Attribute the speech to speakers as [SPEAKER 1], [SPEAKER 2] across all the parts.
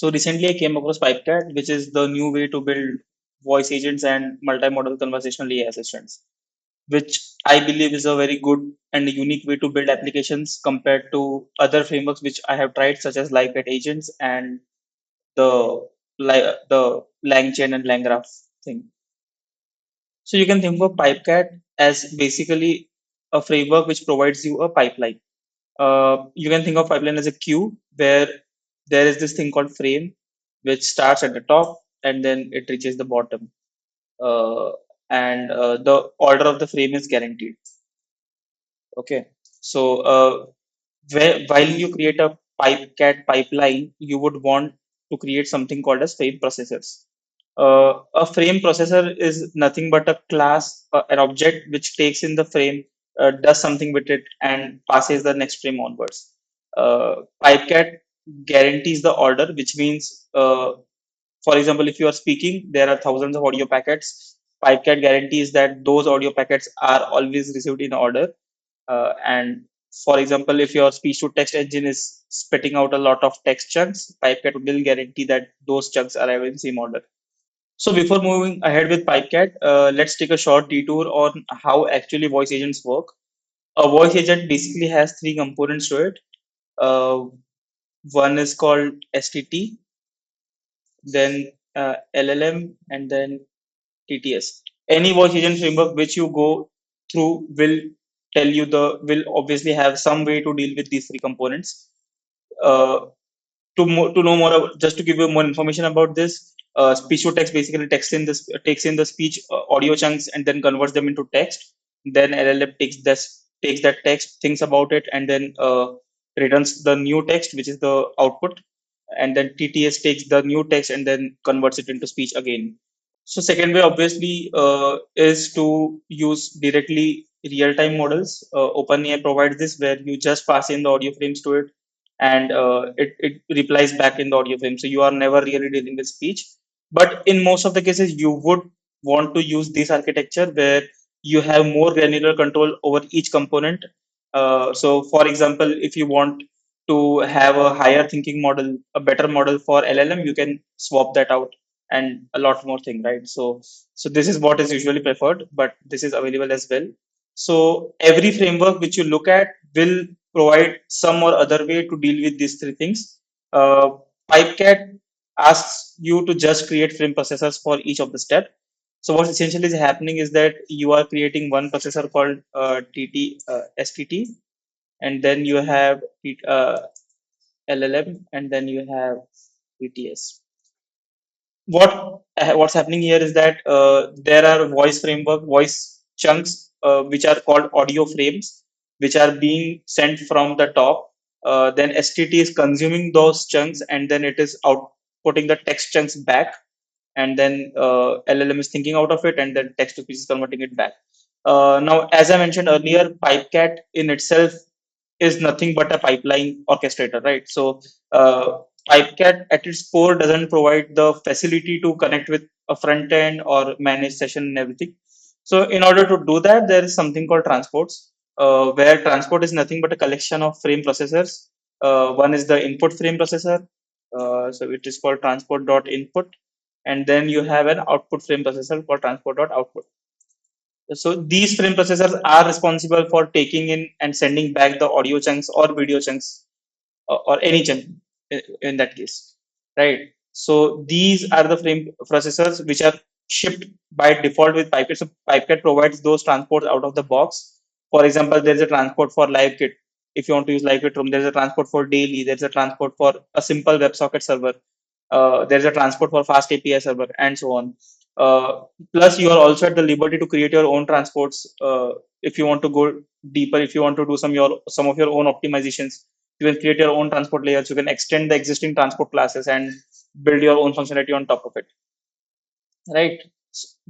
[SPEAKER 1] So recently I came across Pipecat, which is the new way to build voice agents and multimodal conversational AI assistants, which I believe is a very good and unique way to build applications compared to other frameworks which I have tried, such as LiveCat agents and the the LangChain and LangGraph thing. So you can think of Pipecat as basically a framework which provides you a pipeline. You can think of pipeline as a queue where there is this thing called frame, which starts at the top and then it reaches the bottom. Uh, and the order of the frame is guaranteed. Okay. So while you create a pipecat pipeline, you would want to create something called as frame processors. A frame processor is nothing but a class, an object which takes in the frame, does something with it, and passes the next frame onwards. Pipecat guarantees the order, which means, for example, if you are speaking, there are thousands of audio packets. Pipecat guarantees that those audio packets are always received in order. And for example, if your speech to text engine is spitting out a lot of text chunks, Pipecat will guarantee that those chunks arrive in same order. So before moving ahead with Pipecat, let's take a short detour on how actually voice agents work. A voice agent basically has three components to it. Uh, One is called STT, then LLM, and then TTS. Any voice agent framework which you go through will obviously have some way to deal with these three components. Uh, to know more just to give you more information about this, speech to text basically takes in the speech audio chunks and then converts them into text. Then LLM takes that text, thinks about it, and then returns the new text, which is the output. And then TTS takes the new text and then converts it into speech again. So second way obviously is to use directly real-time models. OpenAI provides this where you just pass in the audio frames to it and it replies back in the audio frame. So you are never really dealing with speech. But in most of the cases, you would want to use this architecture where you have more granular control over each component. So for example, if you want to have a higher thinking model, a better model for LLM, you can swap that out and a lot more thing, right? So this is what is usually preferred, but this is available as well. So every framework which you look at will provide some or other way to deal with these three things. uh, Pipecat asks you to just create frame processors for each of the step. So what essentially is happening is that you are creating one processor called STT, and then you have LLM, and then you have ETS. What's happening here is that there are voice chunks which are called audio frames, which are being sent from the top. Then STT is consuming those chunks and then it is outputting the text chunks back, and then LLM is thinking out of it and then text to speech is converting it back. Now, as I mentioned earlier, Pipecat in itself is nothing but a pipeline orchestrator, right? So Pipecat at its core doesn't provide the facility to connect with a front end or manage session and everything. So in order to do that, there is something called transports, where transport is nothing but a collection of frame processors. One is the input frame processor, so it is called transport.input, and then you have an output frame processor called transport.output. So these frame processors are responsible for taking in and sending back the audio chunks or video chunks, or any chunk in that case, right? So these are the frame processors which are shipped by default with Pipecat. So Pipecat provides those transports out of the box. For example, there is a transport for LiveKit. If you want to use LiveKit Room, there is a transport for daily. There is a transport for a simple WebSocket server. There is a transport for fast API server, and so on. Uh, Plus, you are also at the liberty to create your own transports if you want to go deeper. If you want to do some of your own optimizations, you can create your own transport layers. You can extend the existing transport classes and build your own functionality on top of it, right?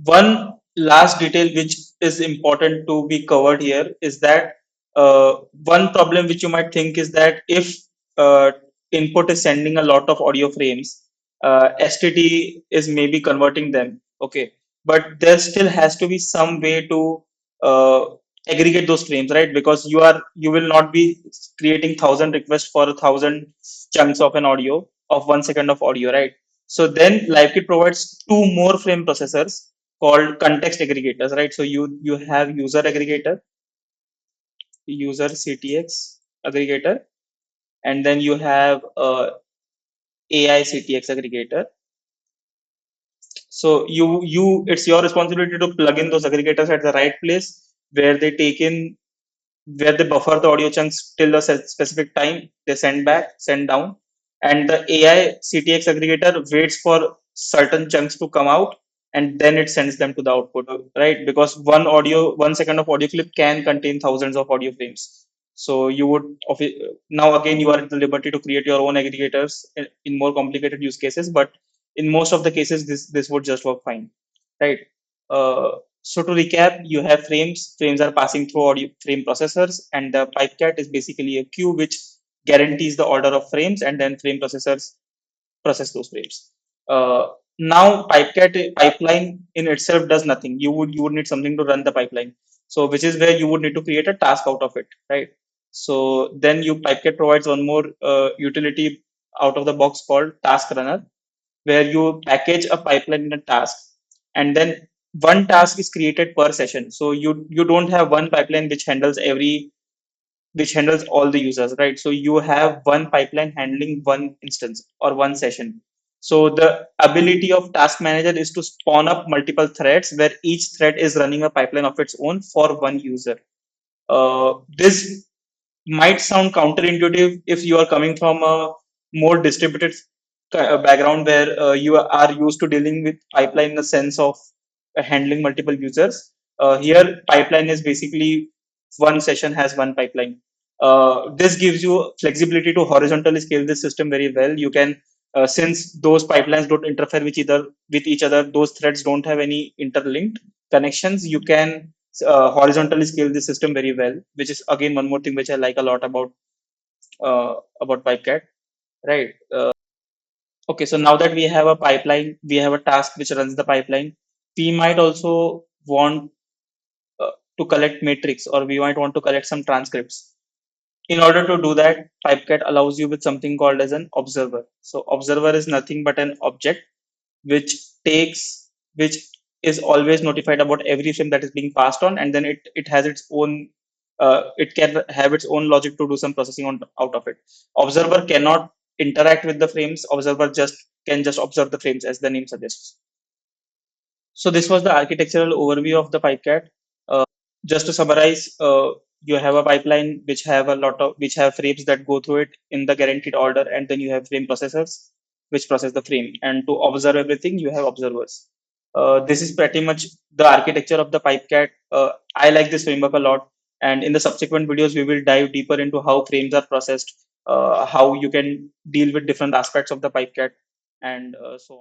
[SPEAKER 1] One last detail which is important to be covered here is that one problem which you might think is that if uh, input is sending a lot of audio frames, STT is maybe converting them, okay, but there still has to be some way to uh, aggregate those frames, right? Because you will not be creating 1,000 requests for 1,000 chunks of an audio. of 1 second of audio, right? So then LiveKit provides two more frame processors called context aggregators, right? So you have user CTX aggregator, and then you have AI CTX aggregator. So it's your responsibility to plug in those aggregators at the right place where they take in where they buffer the audio chunks till a specific time, they send back, send down, and the AI CTX aggregator waits for certain chunks to come out, and then it sends them to the output, right? Because 1 second of audio clip can contain thousands of audio frames. So you would now again you are at the liberty to create your own aggregators in more complicated use cases, but in most of the cases this would just work fine, right? Uh, so to recap, you have frames. Frames are passing through audio frame processors, and the Pipecat is basically a queue which guarantees the order of frames, and then frame processors process those frames. Uh, Now, Pipecat pipeline in itself does nothing. You would need something to run the pipeline. So which is where you would need to create a task out of it, right? So then you Pipecat provides one more utility out of the box called task runner, where you package a pipeline in a task, and then one task is created per session. So you don't have one pipeline which handles all the users, right? So you have one pipeline handling one instance or one session. So the ability of task manager is to spawn up multiple threads where each thread is running a pipeline of its own for one user. This might sound counterintuitive if you are coming from a more distributed background where you are used to dealing with pipeline in the sense of handling multiple users. Here, pipeline is basically one session has one pipeline. This gives you flexibility to horizontally scale this system very well. You can, since those pipelines don't interfere with each other, those threads don't have any interlinked connections. You can horizontally scale the system very well, which is again one more thing which I like a lot about Pipecat, right? Okay, so now that we have a pipeline, we have a task which runs the pipeline. We might also want to collect metrics, or we might want to collect some transcripts. In order to do that, Pipecat allows you with something called as an observer. So observer is nothing but an object which which is always notified about every frame that is being passed on, and then it has its own it can have its own logic to do some processing out of it. Observer cannot interact with the frames. Observer just observe the frames as the name suggests. So this was the architectural overview of the Pipecat. Just to summarize, you have a pipeline which have frames that go through it in the guaranteed order, and then you have frame processors which process the frame, and to observe everything you have observers. This is pretty much the architecture of the Pipecat. I like this framework a lot, and in the subsequent videos we will dive deeper into how frames are processed, how you can deal with different aspects of the Pipecat, and so on.